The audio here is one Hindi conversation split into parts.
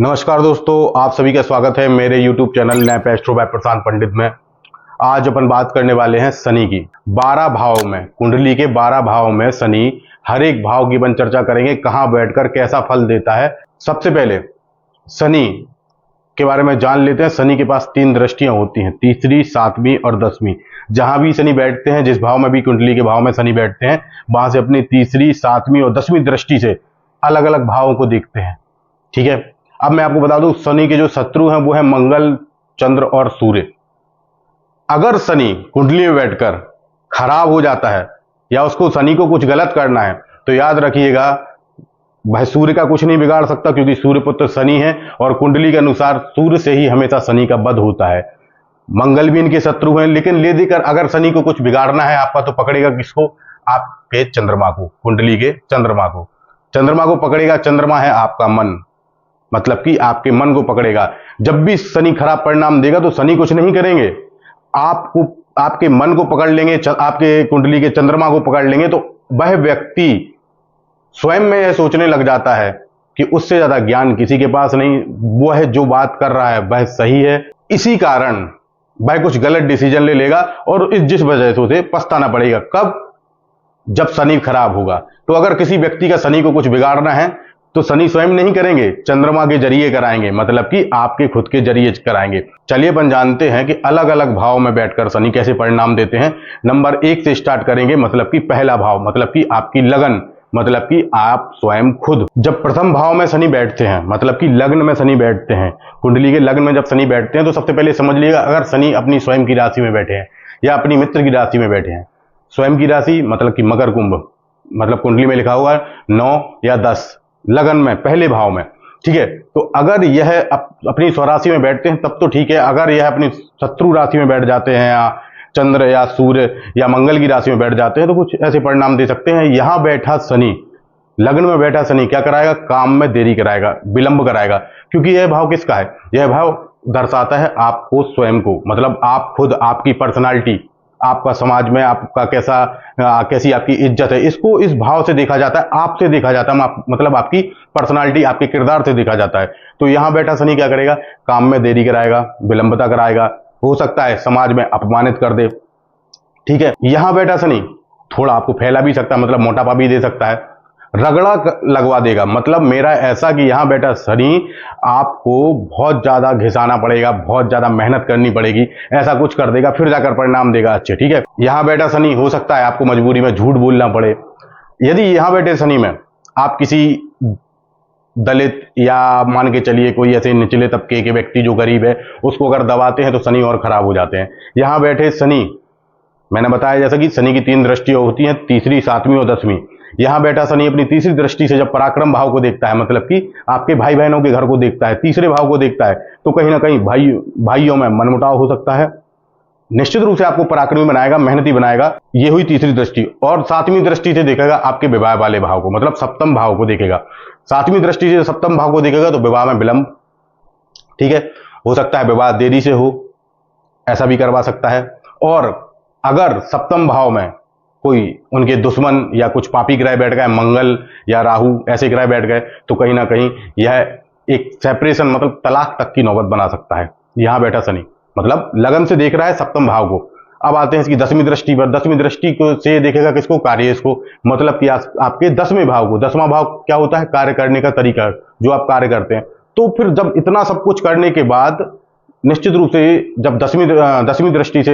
नमस्कार दोस्तों, आप सभी का स्वागत है मेरे YouTube चैनल नैप एस्ट्रो बाय प्रशांत पंडित में। आज अपन बात करने वाले हैं शनि की। 12 भाव में, कुंडली के 12 भाव में शनि, हर एक भाव की अपन चर्चा करेंगे, कहां बैठकर कैसा फल देता है। सबसे पहले शनि के बारे में जान लेते हैं। शनि के पास 3 दृष्टियां होती हैं, तीसरी, 7वीं और 10वीं। जहां भी शनि बैठते हैं, जिस भाव में भी कुंडली के भाव में शनि बैठते हैं, वहां से अपनी तीसरी, 7वीं और 10वीं दृष्टि से अलग अलग भावों को देखते हैं। ठीक है, अब मैं आपको बता दूं, शनि के जो शत्रु हैं वो है मंगल, चंद्र और सूर्य। अगर शनि कुंडली में बैठकर खराब हो जाता है या उसको शनि को कुछ गलत करना है, तो याद रखिएगा भाई, सूर्य का कुछ नहीं बिगाड़ सकता, क्योंकि सूर्य पुत्र शनि है और कुंडली के अनुसार सूर्य से ही हमेशा शनि का वध होता है। मंगल भी इनके शत्रु हैं, लेकिन ले देकर अगर शनि को कुछ बिगाड़ना है आपका, तो पकड़ेगा किसको? आपके चंद्रमा को, कुंडली के चंद्रमा को। चंद्रमा को पकड़ेगा। चंद्रमा है आपका मन, मतलब कि आपके मन को पकड़ेगा। जब भी शनि खराब परिणाम देगा तो शनि कुछ नहीं करेंगे, आपको, आपके मन को पकड़ लेंगे, आपके कुंडली के चंद्रमा को पकड़ लेंगे। तो वह व्यक्ति स्वयं में यह सोचने लग जाता है कि उससे ज्यादा ज्ञान किसी के पास नहीं, वह जो बात कर रहा है वह सही है। इसी कारण वह कुछ गलत डिसीजन ले लेगा और जिस वजह से उसे पछताना पड़ेगा। कब? जब शनि खराब होगा। तो अगर किसी व्यक्ति का शनि को कुछ बिगाड़ना है तो शनि स्वयं नहीं करेंगे, चंद्रमा के जरिए कराएंगे, मतलब कि आपके खुद के जरिए कराएंगे। चलिए अपन जानते हैं कि अलग अलग भाव में बैठकर शनि कैसे परिणाम देते हैं। नंबर 1 से स्टार्ट करेंगे, मतलब कि पहला भाव, मतलब कि आपकी लगन, मतलब कि आप स्वयं खुद। जब प्रथम भाव में शनि बैठते हैं, मतलब कि लग्न में शनि बैठते हैं, कुंडली के लग्न में जब शनि बैठते हैं, तो सबसे पहले समझ लीजिएगा, अगर शनि अपनी स्वयं की राशि में बैठे हैं या अपनी मित्र की राशि में बैठे हैं, स्वयं की राशि मतलब कि मकर कुंभ, मतलब कुंडली में लिखा हुआ 9 या 10, लगन में पहले भाव में। ठीक है, तो अगर यह अपनी स्वराशि में बैठते हैं तब तो ठीक है। अगर यह अपनी शत्रु राशि में बैठ जाते हैं, या चंद्र या सूर्य या मंगल की राशि में बैठ जाते हैं, तो कुछ ऐसे परिणाम दे सकते हैं। यहां बैठा शनि, लग्न में बैठा शनि क्या कराएगा? काम में देरी कराएगा, विलंब कराएगा। क्योंकि यह भाव किसका है? यह भाव दर्शाता है आपको स्वयं को, मतलब आप खुद, आपकी पर्सनालिटी, आपका समाज में आपका कैसी आपकी इज्जत है, इसको इस भाव से देखा जाता है, आपसे देखा जाता है, मतलब आपकी पर्सनालिटी, आपके किरदार से देखा जाता है। तो यहां बैठा शनि क्या करेगा? काम में देरी कराएगा, विलंबता कराएगा, हो सकता है समाज में अपमानित कर दे। ठीक है, यहां बैठा शनि थोड़ा आपको फैला भी सकता है, मतलब मोटापा भी दे सकता है, रगड़ा लगवा देगा। मतलब मेरा ऐसा कि यहां बैठा शनि आपको बहुत ज्यादा घिसाना पड़ेगा, बहुत ज्यादा मेहनत करनी पड़ेगी, ऐसा कुछ कर देगा, फिर जाकर परिणाम देगा अच्छे। ठीक है, यहां बैठा शनि हो सकता है आपको मजबूरी में झूठ बोलना पड़े। यदि यहां बैठे शनि में आप किसी दलित या मान के चलिए कोई ऐसे निचले तबके के व्यक्ति जो गरीब है, उसको अगर दबाते हैं तो शनि और खराब हो जाते हैं। यहां बैठे शनि, मैंने बताया जैसा कि शनि की 3 दृष्टियां होती हैं, तीसरी, 7वीं और 10वीं। यहां बैठा शनि अपनी तीसरी दृष्टि से जब पराक्रम भाव को देखता है, मतलब कि आपके भाई बहनों के घर को देखता है, तीसरे भाव को देखता है, तो कहीं ना कहीं भाइयों में मनमुटाव हो सकता है। निश्चित रूप से आपको पराक्रमी बनाएगा, मेहनती बनाएगा। ये हुई तीसरी दृष्टि। और 7वीं दृष्टि से देखेगा आपके विवाह वाले भाव को, मतलब सप्तम भाव को देखेगा। 7वीं दृष्टि से सप्तम भाव को देखेगा तो विवाह में विलंब। ठीक है, हो सकता है विवाह देरी से हो, ऐसा भी करवा सकता है। और अगर सप्तम भाव में कोई उनके दुश्मन या कुछ पापी ग्रह बैठ गए, मंगल या राहु ऐसे ग्रह बैठ गए, तो कहीं ना कहीं यह एक सेपरेशन, मतलब तलाक तक की नौबत बना सकता है। यहां बैठा शनि मतलब लगन से देख रहा है सप्तम भाव को। अब आते हैं इसकी 10वीं दृष्टि पर। 10वीं दृष्टि को से देखेगा किसको? कार्येश को, मतलब कि आपके 10वें भाव को। 10वां भाव क्या होता है? कार्य करने का तरीका, जो आप कार्य करते हैं। तो फिर जब इतना सब कुछ करने के बाद निश्चित रूप से जब 10वीं दृष्टि से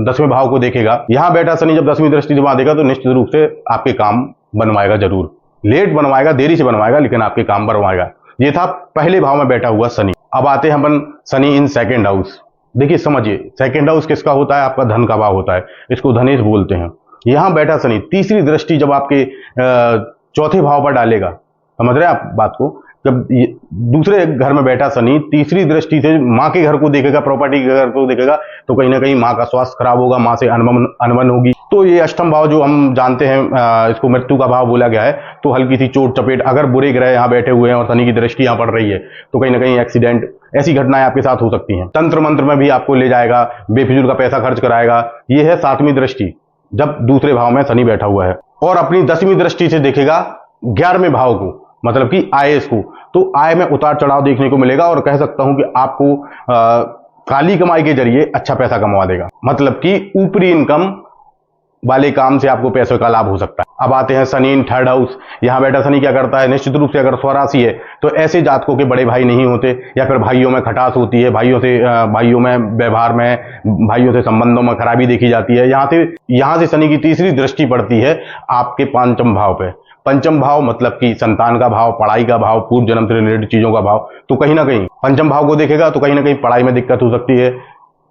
10वें भाव को देखेगा, यहां बैठा शनि जब 10वीं दृष्टि से वहां देगा, तो निश्चित रूप से आपके काम बनवाएगा, जरूर लेट बनवाएगा, देरी से बनवाएगा, लेकिन आपके काम बनवाएगा। ये था पहले भाव में बैठा हुआ शनि। अब आते हैं अपन शनि इन सेकेंड हाउस। देखिए समझिए, सेकेंड हाउस किसका होता है? आपका धन का भाव होता है, इसको धनेश बोलते हैं। यहां बैठा शनि तीसरी दृष्टि जब आपके चौथे भाव पर डालेगा, समझ रहे हैं आप बात को? जब दूसरे घर में बैठा शनि तीसरी दृष्टि से माँ के घर को देखेगा, प्रॉपर्टी के घर को देखेगा, तो कहीं ना कहीं माँ का स्वास्थ्य खराब होगा, माँ से अनबन होगी। तो ये अष्टम भाव जो हम जानते हैं, इसको मृत्यु का भाव बोला गया है। तो हल्की सी चोट चपेट, अगर बुरे ग्रह यहाँ बैठे हुए हैं और शनि की दृष्टि यहाँ पड़ रही है, तो कहीं ना कहीं एक्सीडेंट, ऐसी घटनाएं आपके साथ हो सकती हैं। तंत्र मंत्र में भी आपको ले जाएगा, बेफिजूल का पैसा खर्च कराएगा। ये है 7वीं दृष्टि, जब दूसरे भाव में शनि बैठा हुआ है। और अपनी 10वीं दृष्टि से देखेगा 11वें भाव को, मतलब कि आयस को। तो आय में उतार चढ़ाव देखने को मिलेगा और कह सकता हूं कि आपको काली कमाई के जरिए अच्छा पैसा कमा देगा, मतलब कि ऊपरी इनकम वाले काम से आपको पैसों का लाभ हो सकता है। अब आते हैं शनि इन थर्ड हाउस। यहां बैठा शनि क्या करता है, निश्चित रूप से अगर स्वराशि है तो ऐसे जातकों के बड़े भाई नहीं होते, या फिर भाइयों में खटास होती है, भाइयों में व्यवहार में, भाइयों से संबंधों में खराबी देखी जाती है। यहां से शनि की तीसरी दृष्टि पड़ती है आपके पंचम भाव पे। पंचम भाव मतलब कि संतान का भाव, पढ़ाई का भाव, पूर्व जन्म से रिलेटेड चीजों का भाव। तो कहीं ना कहीं पंचम भाव को देखेगा तो कहीं ना कहीं पढ़ाई में दिक्कत हो सकती है।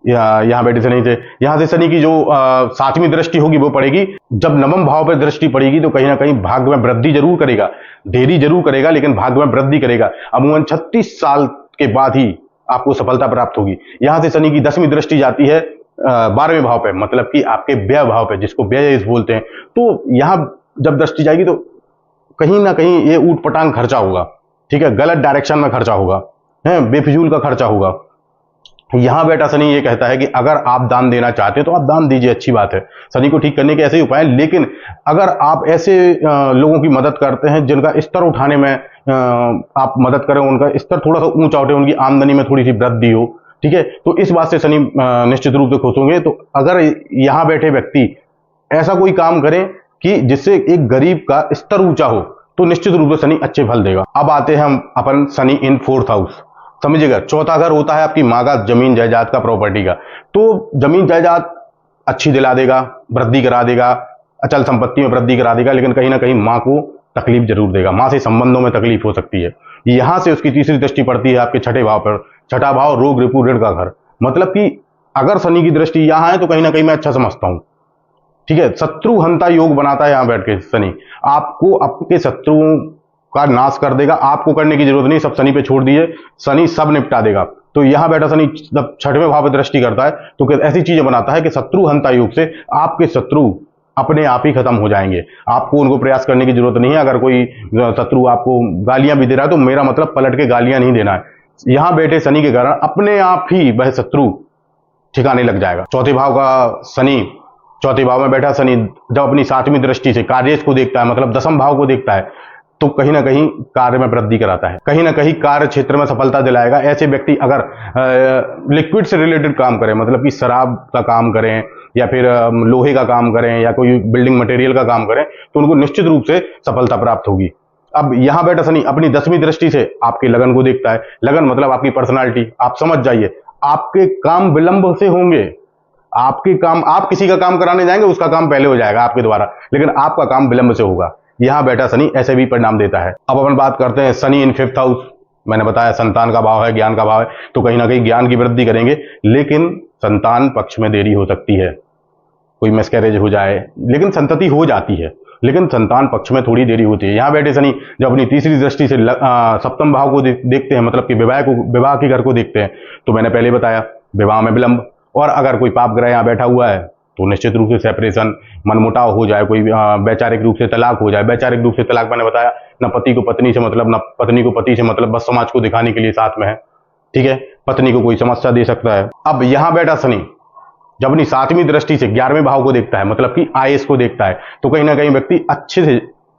यहां बैठे शनि से, यहां से शनि की जो सातवीं दृष्टि होगी वो पड़ेगी। जब नवम भाव पर दृष्टि पड़ेगी तो कहीं ना कहीं भाग्य में वृद्धि जरूर करेगा, देरी जरूर करेगा, लेकिन भाग्य में वृद्धि करेगा। अमूमन 36 साल के बाद ही आपको सफलता प्राप्त होगी। यहां से शनि की 10वीं दृष्टि जाती है 12वें भाव पे, मतलब कि आपके व्यय भाव पे, जिसको व्यय बोलते हैं। तो यहां जब दृष्टि जाएगी तो कहीं ना कहीं ये ऊट पटांग खर्चा होगा, ठीक है, गलत डायरेक्शन में खर्चा होगा, बेफिजूल का खर्चा होगा। यहां बैठा शनि ये कहता है कि अगर आप दान देना चाहते हैं तो आप दान दीजिए, अच्छी बात है। शनि को ठीक करने के ऐसे ही उपाय हैं, लेकिन अगर आप ऐसे लोगों की मदद करते हैं जिनका स्तर उठाने में आप मदद करें, उनका स्तर थोड़ा सा ऊंचा उठे, उनकी आमदनी में थोड़ी सी वृद्धि हो, ठीक है, तो इस बात से शनि निश्चित रूप से खुश होंगे। तो अगर यहां बैठे व्यक्ति ऐसा कोई काम करें कि जिससे एक गरीब का स्तर ऊंचा हो तो निश्चित रूप से शनि अच्छे फल देगा। अब आते हैं हम अपन शनि इन फोर्थ हाउस। समझिएगा, चौथा घर होता है आपकी माँ का जमीन जायदाद का, प्रॉपर्टी का। तो जमीन जायदाद अच्छी दिला देगा, वृद्धि करा देगा, अचल संपत्ति में वृद्धि करा देगा, लेकिन कहीं ना कहीं माँ को तकलीफ जरूर देगा, माँ से संबंधों में तकलीफ हो सकती है। यहां से उसकी तीसरी दृष्टि पड़ती है आपके छठे भाव पर। छठा भाव रोग रिपू ऋण का घर, मतलब कि अगर शनि की दृष्टि यहां है तो कहीं ना कहीं मैं अच्छा समझता हूं, ठीक है। शत्रु हंता योग बनाता है यहां बैठ के शनि, आपको आपके शत्रुओं का नाश कर देगा। आपको करने की जरूरत नहीं, सब शनि पे छोड़ दिए, शनि सब निपटा देगा। तो यहां बैठा शनि जब छठवें भाव पर दृष्टि करता है तो ऐसी चीजें बनाता है कि शत्रु हंता योग से आपके शत्रु अपने आप ही खत्म हो जाएंगे। आपको उनको प्रयास करने की जरूरत नहीं है। अगर कोई शत्रु आपको गालियां भी दे रहा है तो मेरा मतलब पलट के गालियां नहीं देना है। यहां बैठे शनि के कारण अपने आप ही वह शत्रु ठिकाने लग जाएगा। चौथे भाव का शनि, चौथे भाव में बैठा शनि जब अपनी सातवीं दृष्टि से कार्य को देखता है, मतलब दसम भाव को देखता है, तो कहीं ना कहीं कार्य में वृद्धि कराता है, कहीं ना कहीं कार्य क्षेत्र में सफलता दिलाएगा। ऐसे व्यक्ति अगर लिक्विड से रिलेटेड काम करें, मतलब कि शराब का काम करें या फिर लोहे का काम करें या कोई बिल्डिंग मटेरियल का काम करें, तो उनको निश्चित रूप से सफलता प्राप्त होगी। अब यहां बैठा शनि अपनी 10वीं दृष्टि से आपके लगन को देखता है। लगन मतलब आपकी पर्सनालिटी, आप समझ जाइए, आपके काम विलंब से होंगे। आपके काम, आप किसी का काम कराने जाएंगे, उसका काम पहले हो जाएगा आपके द्वारा, लेकिन आपका काम विलंब से होगा। यहां बैठा शनि ऐसे भी परिणाम देता है। अब अपन बात करते हैं शनि इन फिफ्थ हाउस। मैंने बताया संतान का भाव है, ज्ञान का भाव है, तो कहीं ना कहीं ज्ञान की वृद्धि करेंगे, लेकिन संतान पक्ष में देरी हो सकती है, कोई मिसकैरेज हो जाए, लेकिन संतति हो जाती है, लेकिन संतान पक्ष में थोड़ी देरी होती है। यहां बैठे शनि जब अपनी तीसरी दृष्टि से सप्तम भाव को देखते हैं, मतलब कि विवाह के घर को देखते हैं, तो मैंने पहले बताया विवाह में विलंब। और अगर कोई पाप ग्रह यहां बैठा हुआ है तो निश्चित रूप से सेपरेशन, मनमुटाव हो जाए, कोई वैचारिक रूप से तलाक हो जाए। वैचारिक रूप से तलाक मैंने बताया, न पति को पत्नी से मतलब, न पत्नी को पति से मतलब, बस समाज को दिखाने के लिए साथ में है, ठीक है, पत्नी को कोई समस्या दे सकता है। अब यहां बैठा शनि जब अपनी सातवीं दृष्टि से 11वें भाव को देखता है, मतलब कि आयस को देखता है, तो कहीं ना कहीं व्यक्ति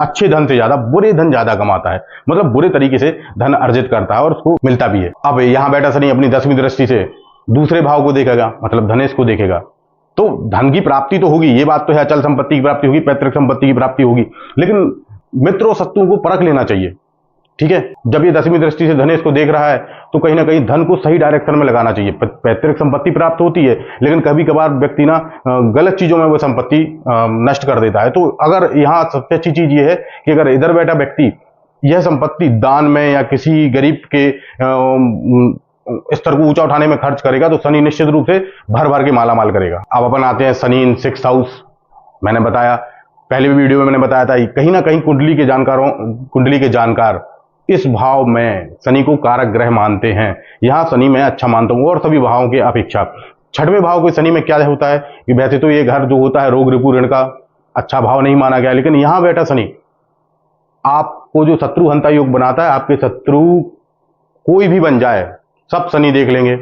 अच्छे धन से ज्यादा बुरे धन ज्यादा कमाता है, मतलब बुरे तरीके से धन अर्जित करता है और उसको मिलता भी है। अब यहां बैठा शनि अपनी 10वीं दृष्टि से दूसरे भाव को देखेगा, मतलब धनेश को देखेगा, तो धन की प्राप्ति तो होगी, ये बात तो है, अचल संपत्ति की प्राप्ति होगी, पैतृक संपत्ति की प्राप्ति होगी, लेकिन मित्र और शत्रुओं को परख लेना चाहिए, ठीक है। जब ये 10वीं दृष्टि से धनेश को देख रहा है तो कहीं ना कहीं धन को सही डायरेक्शन में लगाना चाहिए। पैतृक संपत्ति प्राप्त होती है, लेकिन कभी कभार व्यक्ति ना गलत चीजों में वो संपत्ति नष्ट कर देता है। तो अगर यहाँ सबसे अच्छी चीज ये है कि अगर इधर बैठा व्यक्ति यह संपत्ति दान में या किसी गरीब के स्तर को ऊंचा उठाने में खर्च करेगा तो शनि निश्चित रूप से भर भर के माला माल करेगा। अब अपन आते हैं शनि इन सिक्स्थ हाउस। मैंने बताया, पहले भी वीडियो में मैंने बताया था, कहीं ना कहीं कुंडली के जानकार इस भाव में शनि को कारक ग्रह मानते हैं। यहां शनि मैं अच्छा मानता हूं और सभी भावों के अपेक्षा। छठवें भाव के शनि में क्या होता है कि वैसे तो ये घर जो होता है रोग रिपू ऋण का अच्छा भाव नहीं माना गया, लेकिन यहां बैठा शनि आपको जो शत्रु हंता योग बनाता है, आपके शत्रु कोई भी बन जाए सब शनि देख लेंगे,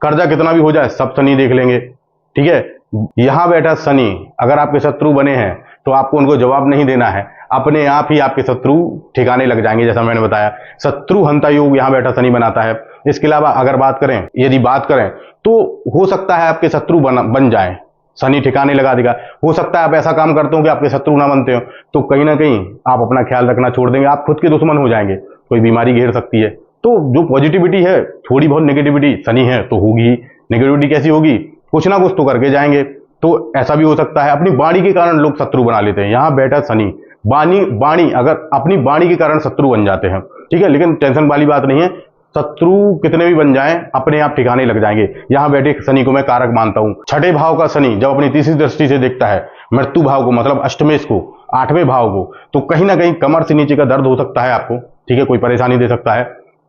कर्जा कितना भी हो जाए सब शनि देख लेंगे, ठीक है। यहां बैठा शनि अगर आपके शत्रु बने हैं तो आपको उनको जवाब नहीं देना है, अपने आप ही आपके शत्रु ठिकाने लग जाएंगे। जैसा मैंने बताया, शत्रु हंता योग यहाँ बैठा शनि बनाता है। इसके अलावा अगर बात करें, यदि बात करें तो हो सकता है आपके शत्रु बन जाएं, शनि ठिकाने लगा देगा। हो सकता है आप ऐसा काम करते हो कि आपके शत्रु ना बनते हो, तो कहीं ना कहीं आप अपना ख्याल रखना छोड़ देंगे, आप खुद के दुश्मन हो जाएंगे, कोई बीमारी घेर सकती है। तो जो पॉजिटिविटी है, थोड़ी बहुत नेगेटिविटी शनि है तो होगी ही। नेगेटिविटी कैसी होगी, कुछ ना कुछ तो करके जाएंगे। तो ऐसा भी हो सकता है अपनी वाणी के कारण लोग शत्रु बना लेते हैं। यहां बैठा शनि, वाणी अगर अपनी वाणी के कारण शत्रु बन जाते हैं, ठीक है, लेकिन टेंशन वाली बात नहीं है, शत्रु कितने भी बन जाएं अपने आप ठिकाने लग जाएंगे। यहां बैठे शनि को मैं कारक मानता हूं। छठे भाव का शनि जब अपनी तीसरी दृष्टि से देखता है मृत्यु भाव को, मतलब अष्टमेश को, आठवें भाव को, तो कहीं ना कहीं कमर से नीचे का दर्द हो सकता है आपको, ठीक है, कोई परेशानी दे सकता है,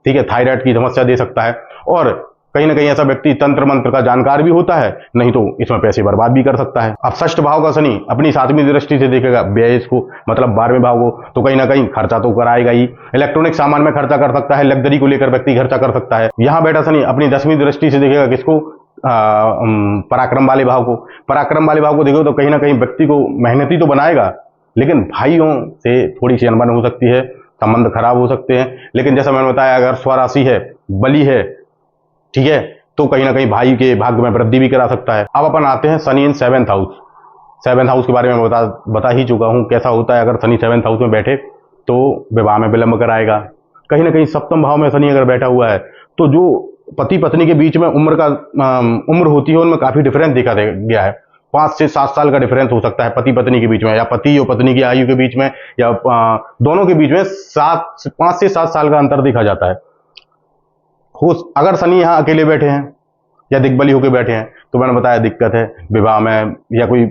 ठीक है, थायराइड की समस्या दे सकता है। और कहीं ना कहीं ऐसा व्यक्ति तंत्र मंत्र का जानकार भी होता है, नहीं तो इसमें पैसे बर्बाद भी कर सकता है। अब षष्ठ भाव का शनि अपनी सातवीं दृष्टि से देखेगा व्यय को, मतलब 12वें भाव को, तो कहीं ना कहीं खर्चा तो कराएगा ही। इलेक्ट्रॉनिक सामान में खर्चा कर सकता है, लग्जरी को लेकर व्यक्ति खर्चा कर सकता है। यहां बैठा शनि अपनी 10वीं दृष्टि से देखेगा किसको, पराक्रम वाले भाव को। पराक्रम वाले भाव को देखो तो कहीं ना कहीं व्यक्ति को मेहनती तो बनाएगा, लेकिन भाइयों से थोड़ी सी अनबन हो सकती है, संबंध खराब हो सकते हैं। लेकिन जैसा मैंने बताया, अगर स्वराशि है, बली है, ठीक है, तो कहीं ना कहीं भाई के भाग्य में वृद्धि भी करा सकता है। अब अपन आते हैं शनि इन 7th हाउस। 7th हाउस के बारे में बता ही चुका हूं कैसा होता है। अगर शनि 7th हाउस में बैठे तो विवाह में विलंब कराएगा। कहीं ना कहीं सप्तम भाव में शनि अगर बैठा हुआ है तो जो पति पत्नी के बीच में उम्र होती है, उनमें काफी डिफरेंस देखा गया है। 5 से 7 साल का डिफरेंस हो सकता है पति पत्नी के बीच में, या पति और पत्नी की आयु के बीच में, या दोनों के बीच में 5 से 7 साल का अंतर देखा जाता है। अगर शनि यहाँ अकेले बैठे हैं या दिग्बली होकर बैठे हैं तो मैंने बताया दिक्कत है विवाह में, या कोई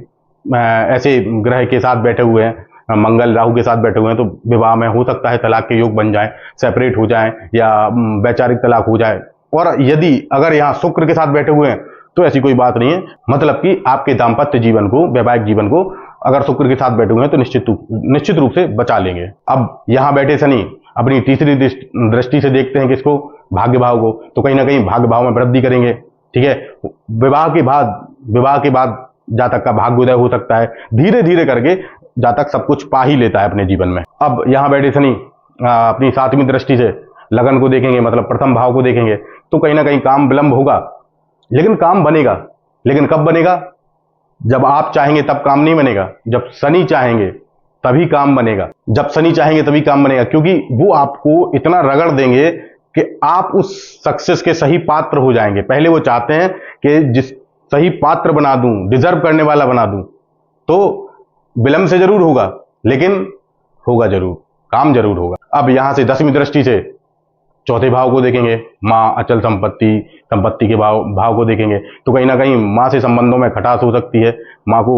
ऐसे ग्रह के साथ बैठे हुए हैं, मंगल राहु के साथ बैठे हुए हैं, तो विवाह में हो सकता है तलाक के योग बन जाए, सेपरेट हो जाए, या वैचारिक तलाक हो जाए। और यदि अगर यहाँ शुक्र के साथ बैठे हुए हैं तो ऐसी कोई बात नहीं है, मतलब कि आपके दाम्पत्य जीवन को, वैवाहिक जीवन को अगर शुक्र के साथ बैठे हुए हैं तो निश्चित रूप से बचा लेंगे। अब यहाँ बैठे शनि अपनी तीसरी दृष्टि से देखते हैं किसको, भाग्य भाव को, तो कहीं ना कहीं भाग्य भाव में वृद्धि करेंगे, ठीक है। विवाह के बाद जातक का भाग्योदय हो सकता है, धीरे धीरे करके जातक सब कुछ पा ही लेता है अपने जीवन में। अब यहाँ बैठे शनि अपनी 7वीं दृष्टि से लगन को देखेंगे, मतलब प्रथम भाव को देखेंगे, तो कहीं ना कहीं काम विलंब होगा, लेकिन काम बनेगा। लेकिन कब बनेगा, जब आप चाहेंगे तब काम नहीं बनेगा, जब शनि चाहेंगे तभी काम बनेगा। जब शनि चाहेंगे तभी काम बनेगा, क्योंकि वो आपको इतना रगड़ देंगे कि आप उस सक्सेस के सही पात्र हो जाएंगे। पहले वो चाहते हैं कि जिस सही पात्र बना दूं, डिजर्व करने वाला बना दूं, तो विलंब से जरूर होगा, लेकिन होगा जरूर, काम जरूर होगा। अब यहां से 10वीं दृष्टि से चौथे भाव को देखेंगे, मां, अचल संपत्ति के भाव को देखेंगे, तो कहीं ना कहीं मां से संबंधों में खटास हो सकती है, मां को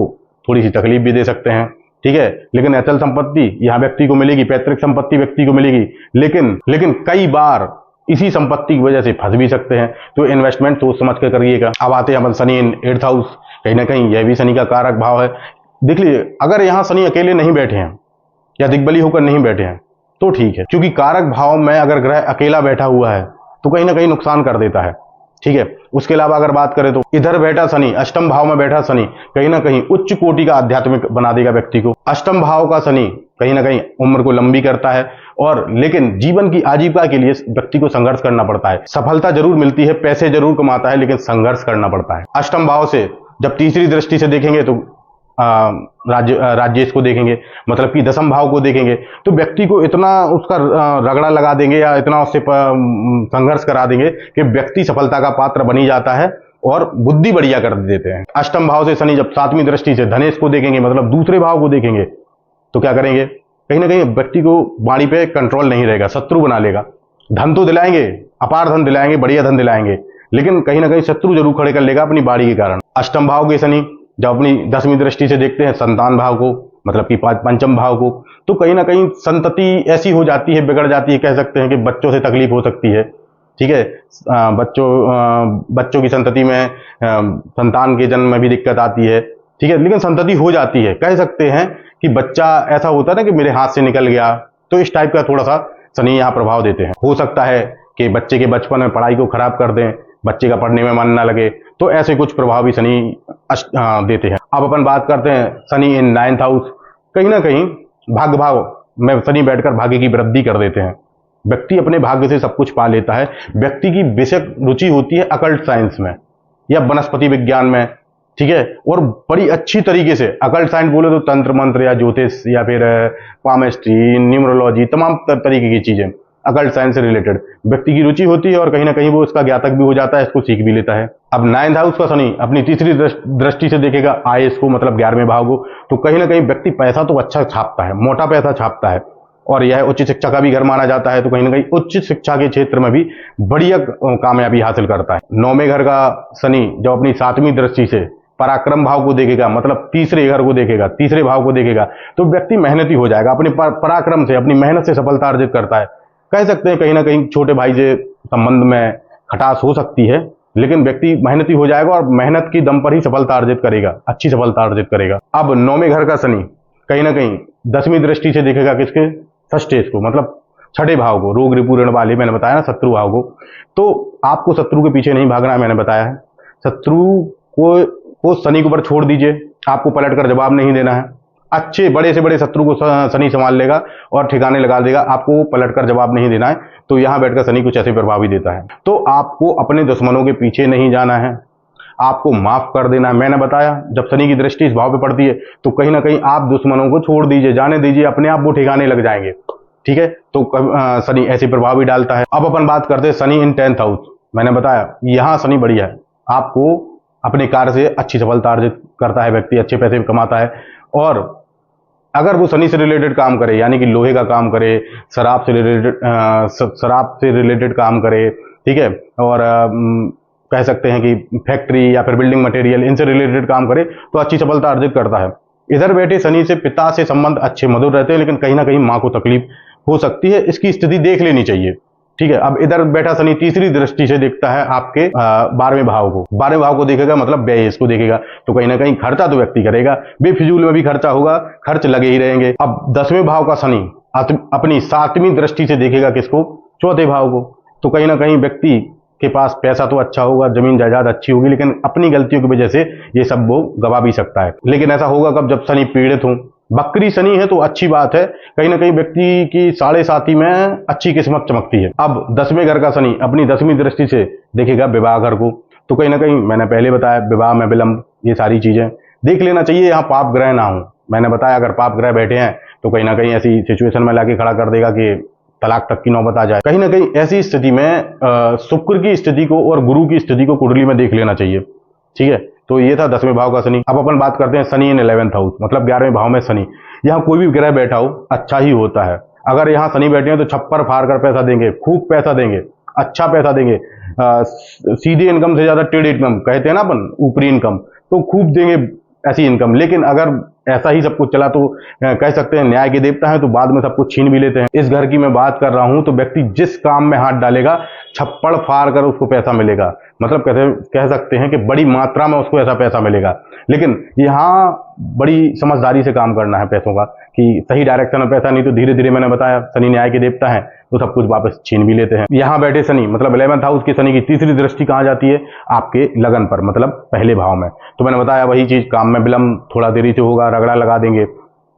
थोड़ी सी तकलीफ भी दे सकते हैं, ठीक है। लेकिन अचल संपत्ति यहाँ व्यक्ति को मिलेगी, पैतृक संपत्ति व्यक्ति को मिलेगी, लेकिन कई बार इसी संपत्ति की वजह से फंस भी सकते हैं। तो इन्वेस्टमेंट सोच समझ कर करिएगा। अब आते हैं अपन शनि इन 8th हाउस। कहीं ना कहीं यह भी शनि का कारक भाव है। देख लीजिए, अगर यहाँ शनि अकेले नहीं बैठे हैं या दिग्बली होकर नहीं बैठे हैं तो ठीक है, क्योंकि कारक भाव में अगर ग्रह अकेला बैठा हुआ है तो कहीं ना कहीं नुकसान कर देता है, ठीक है। उसके अलावा अगर बात करें तो इधर बैठा शनि, अष्टम भाव में बैठा शनि कहीं ना कहीं उच्च कोटि का आध्यात्मिक बना देगा व्यक्ति को। अष्टम भाव का शनि कहीं ना कहीं उम्र को लंबी करता है, और लेकिन जीवन की आजीविका के लिए व्यक्ति को संघर्ष करना पड़ता है। सफलता जरूर मिलती है, पैसे जरूर कमाता है, लेकिन संघर्ष करना पड़ता है। अष्टम भाव से जब तीसरी दृष्टि से देखेंगे तो राज्येश को देखेंगे, मतलब कि 10म भाव को देखेंगे, तो व्यक्ति को इतना उसका रगड़ा लगा देंगे या इतना उससे संघर्ष करा देंगे कि व्यक्ति सफलता का पात्र बनी जाता है और बुद्धि बढ़िया कर देते हैं। अष्टम भाव से शनि जब 7वीं दृष्टि से धनेश को देखेंगे, मतलब दूसरे भाव को देखेंगे, तो क्या करेंगे, कहीं ना कहीं व्यक्ति को वाणी पे कंट्रोल नहीं रहेगा, शत्रु बना लेगा। धन तो दिलाएंगे, अपार धन दिलाएंगे, बढ़िया धन दिलाएंगे, लेकिन कहीं ना कहीं शत्रु जरूर खड़े कर लेगा अपनी वाणी के कारण। अष्टम भाव के शनि जब अपनी 10वीं दृष्टि से देखते हैं संतान भाव को, मतलब कि 5म भाव को, तो कहीं ना कहीं संतति ऐसी हो जाती है, बिगड़ जाती है, कह सकते हैं कि बच्चों से तकलीफ हो सकती है, ठीक है। बच्चों की संतति में संतान के जन्म में भी दिक्कत आती है, ठीक है, लेकिन संतति हो जाती है। कह सकते हैं कि बच्चा ऐसा होता है ना कि मेरे हाथ से निकल गया, तो इस टाइप का थोड़ा सा शनि यहाँ प्रभाव देते हैं। हो सकता है कि बच्चे के बचपन में पढ़ाई को खराब कर दें, बच्चे का पढ़ने में मन ना लगे, तो ऐसे कुछ प्रभाव भी शनि देते हैं। अब अपन बात करते हैं शनि इन 9th हाउस। कहीं ना कहीं भाग्य भाव में शनि बैठकर भाग्य की वृद्धि कर देते हैं। व्यक्ति अपने भाग्य से सब कुछ पा लेता है। व्यक्ति की बेशक रुचि होती है अकल्ट साइंस में या वनस्पति विज्ञान में, ठीक है, और बड़ी अच्छी तरीके से अकल्ट साइंस बोले तो तंत्र मंत्र या ज्योतिष या फिर पामेस्ट्री, न्यूमरोलॉजी, तमाम तरीके की चीजें अकल्ट साइंस से रिलेटेड व्यक्ति की रुचि होती है और कहीं ना कहीं वो इसका ज्ञातक भी हो जाता है, इसको सीख भी लेता है। अब 9th हाउस का शनि अपनी तीसरी दृष्टि से देखेगा आयुष को, मतलब 11वें भाव को, तो कहीं ना कहीं व्यक्ति पैसा तो अच्छा छापता है, मोटा पैसा छापता है, और यह उच्च शिक्षा का भी घर माना जाता है, तो कहीं ना कहीं उच्च शिक्षा के क्षेत्र में भी बढ़िया कामयाबी हासिल करता है। 9वें घर का शनि जब अपनी 7वीं दृष्टि से पराक्रम भाव को देखेगा, मतलब तीसरे घर को देखेगा, तीसरे भाव को देखेगा, तो व्यक्ति मेहनती हो जाएगा, अपने पराक्रम से, अपनी मेहनत से सफलता अर्जित करता है। कह सकते हैं कहीं ना कहीं छोटे भाई से संबंध में खटास हो सकती है, लेकिन व्यक्ति मेहनती हो जाएगा और मेहनत की दम पर ही सफलता अर्जित करेगा, अच्छी सफलता अर्जित करेगा। अब 9वें घर का शनि कहीं ना कहीं 10वीं दृष्टि से देखेगा किसके, फर्स्ट स्टेज को, मतलब 6ठे भाव को, रोग रिपू ऋण वाले, मैंने बताया ना, शत्रु भाव को। तो आपको शत्रु के पीछे नहीं भागना है, मैंने बताया है। शत्रु को शनि के ऊपर छोड़ दीजिए, आपको पलट कर जवाब नहीं देना है। अच्छे बड़े से बड़े शत्रु को शनि संभाल लेगा और ठिकाने लगा देगा, आपको पलट कर जवाब नहीं देना है। तो यहां बैठकर शनि कुछ ऐसे प्रभाव ही देता है। तो आपको अपने दुश्मनों के पीछे नहीं जाना है, आपको माफ कर देना है। मैंने बताया जब शनि की दृष्टि इस भाव पे पड़ती है तो कहीं ना कहीं आप दुश्मनों को छोड़ दीजिए, जाने दीजिए, अपने आप वो ठिकाने लग जाएंगे, ठीक है। तो शनि ऐसे प्रभाव भी डालता है। अब अपन बात करते हैं शनि इन 10th हाउस। मैंने बताया यहां शनि बढ़िया है, आपको अपने कार्य से अच्छी सफलता अर्जित करता है, व्यक्ति अच्छे पैसे कमाता है। और अगर वो शनि से रिलेटेड काम करे, यानी कि लोहे का काम करे, शराब से रिलेटेड काम करे, ठीक है, और कह सकते हैं कि फैक्ट्री या फिर बिल्डिंग मटेरियल, इनसे रिलेटेड काम करे तो अच्छी सफलता अर्जित करता है। इधर बैठे शनि से पिता से संबंध अच्छे मधुर रहते हैं, लेकिन कहीं ना कहीं मां को तकलीफ हो सकती है, इसकी स्थिति देख लेनी चाहिए, ठीक है। अब इधर बैठा शनि तीसरी दृष्टि से देखता है आपके 12वें भाव को। 12वें भाव को देखेगा, मतलब व्यय इसको देखेगा, तो कहीं ना कहीं खर्चा तो व्यक्ति करेगा, बेफिजूल में भी खर्चा होगा, खर्च लगे ही रहेंगे। अब 10वें भाव का शनि अपनी 7वीं दृष्टि से देखेगा किसको, 4थे भाव को, तो कहीं ना कहीं व्यक्ति के पास पैसा तो अच्छा होगा, जमीन जायदाद अच्छी होगी, लेकिन अपनी गलतियों की वजह से ये सब वो गवा भी सकता है। लेकिन ऐसा होगा कब, जब शनि पीड़ित हो। बकरी शनि है तो अच्छी बात है, कहीं ना कहीं व्यक्ति की 7.5 में अच्छी किस्मत चमकती है। अब 10वें घर का शनि अपनी 10वीं दृष्टि से देखेगा विवाह घर को, तो कहीं ना कहीं मैंने पहले बताया विवाह में विलंब, ये सारी चीजें देख लेना चाहिए, यहाँ पाप ग्रह ना हो। मैंने बताया अगर पाप ग्रह बैठे हैं तो कहीं ना कहीं ऐसी सिचुएशन में लाके खड़ा कर देगा कि तलाक तक की नौबत आ जाए। कहीं ना कहीं ऐसी स्थिति में शुक्र की स्थिति को और गुरु की स्थिति को कुंडली में देख लेना चाहिए, ठीक है। तो ये था 10वें भाव का शनि। अब अपन बात करते हैं शनि इन 11th हाउस, मतलब 11वें भाव में शनि। यहाँ कोई भी ग्रह बैठा हो अच्छा ही होता है। अगर यहाँ शनि बैठे हैं तो छप्पर फाड़ कर पैसा देंगे, खूब पैसा देंगे, अच्छा पैसा देंगे, सीधे इनकम से ज्यादा टेढ़ी इनकम कहते हैं ना अपन, ऊपरी इनकम, तो खूब देंगे ऐसी इनकम। लेकिन अगर ऐसा ही सब कुछ चला तो कह सकते हैं न्याय के देवता है, तो बाद में सब कुछ छीन भी लेते हैं। इस घर की मैं बात कर रहा हूं तो व्यक्ति जिस काम में हाथ डालेगा छप्पड़ फाड़ कर उसको पैसा मिलेगा, मतलब कह सकते हैं कि बड़ी मात्रा में उसको ऐसा पैसा मिलेगा। लेकिन यहाँ बड़ी समझदारी से काम करना है पैसों का, कि सही डायरेक्शन में पैसा, नहीं तो धीरे धीरे, मैंने बताया शनि न्याय के देवता है तो सब कुछ वापस छीन भी लेते हैं। यहाँ बैठे शनि, मतलब 11th हाउस के शनि की तीसरी दृष्टि कहाँ जाती है, आपके लगन पर, मतलब पहले भाव में। तो मैंने बताया वही चीज, काम में विलंब थोड़ा देरी से होगा, रगड़ा लगा देंगे,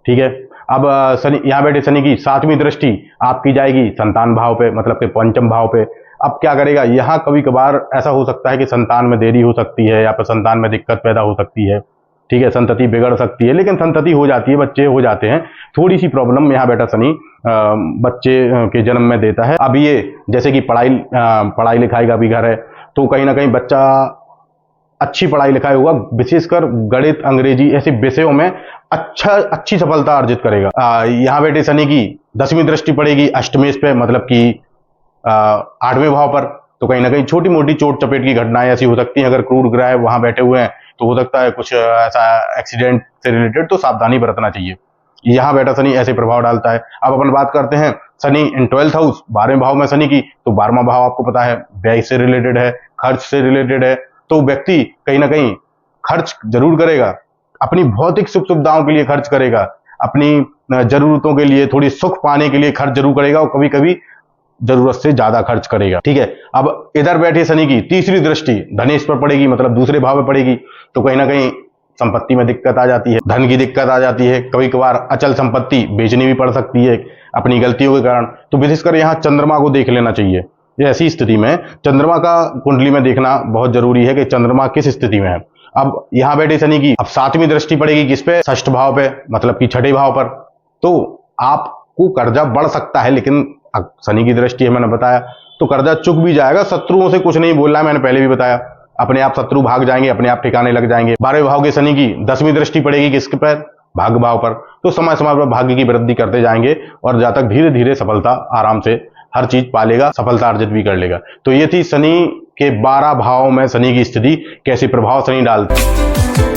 ठीक है। अब शनि, यहाँ बैठे शनि की 7वीं दृष्टि आपकी जाएगी संतान भाव पे, मतलब के 5म भाव पे। अब क्या करेगा, यहाँ कभी कभार ऐसा हो सकता है कि संतान में देरी हो सकती है या फिर संतान में दिक्कत पैदा हो सकती है, ठीक है, संतति बिगड़ सकती है, लेकिन संतति हो जाती है, बच्चे हो जाते हैं। थोड़ी सी प्रॉब्लम यहाँ बैठा शनि बच्चे के जन्म में देता है। अब ये जैसे कि पढ़ाई लिखाई का भी घर है, तो कहीं ना कहीं बच्चा अच्छी पढ़ाई लिखाई होगा, विशेषकर गणित, अंग्रेजी ऐसे विषयों में अच्छी सफलता अर्जित करेगा। यहाँ बैठे शनि की 10वीं दृष्टि पड़ेगी अष्टमेश पे, मतलब कि 8वें भाव पर, तो कहीं ना कहीं छोटी मोटी चोट चपेट की घटनाएं ऐसी हो सकती हैं। अगर क्रूर ग्रह वहां बैठे हुए हैं तो हो सकता है कुछ ऐसा एक्सीडेंट से रिलेटेड, तो सावधानी बरतना चाहिए। यहाँ बैठा शनि ऐसे प्रभाव डालता है। अब अपन बात करते हैं शनि इन 12th हाउस, 12वें भाव में शनि की, तो 12वां भाव आपको पता है व्यय से रिलेटेड है, खर्च से रिलेटेड है। तो व्यक्ति कहीं ना कहीं खर्च जरूर करेगा, अपनी भौतिक सुख सुविधाओं के लिए खर्च करेगा, अपनी जरूरतों के लिए, थोड़ी सुख पाने के लिए खर्च जरूर करेगा, और कभी कभी जरूरत से ज्यादा खर्च करेगा, ठीक है। अब इधर बैठे शनि की तीसरी दृष्टि धनेश पर पड़ेगी, मतलब दूसरे भाव में पड़ेगी, तो कहीं ना कहीं संपत्ति में दिक्कत आ जाती है, धन की दिक्कत आ जाती है, कभी कभार अचल संपत्ति बेचनी भी पड़ सकती है अपनी गलतियों के कारण। तो विशेषकर यहाँ चंद्रमा को देख लेना चाहिए। ऐसी स्थिति में चंद्रमा का कुंडली में देखना बहुत जरूरी है कि चंद्रमा किस स्थिति में है। अब यहाँ बैठे शनि की अब 7वीं दृष्टि पड़ेगी किस पे? षष्ठ भाव पे, मतलब कि छठे भाव पर। तो आपको कर्जा बढ़ सकता है, लेकिन शनि की दृष्टि है, मैंने बताया, तो कर्जा चुक भी जाएगा। शत्रुओं से कुछ नहीं बोलना है, मैंने पहले भी बताया, अपने आप शत्रु भाग जाएंगे, अपने आप ठिकाने लग जाएंगे। 12वें भाव के शनि की 10वीं दृष्टि पड़ेगी किसके पर? भाग्य भाव पर। तो समय समय पर भाग्य की वृद्धि करते जाएंगे और जातक धीरे धीरे सफलता आराम से हर चीज पालेगा, सफलता अर्जित भी कर लेगा। तो ये थी शनि के 12 भावों में शनि की स्थिति, कैसे प्रभाव शनि डालते हैं।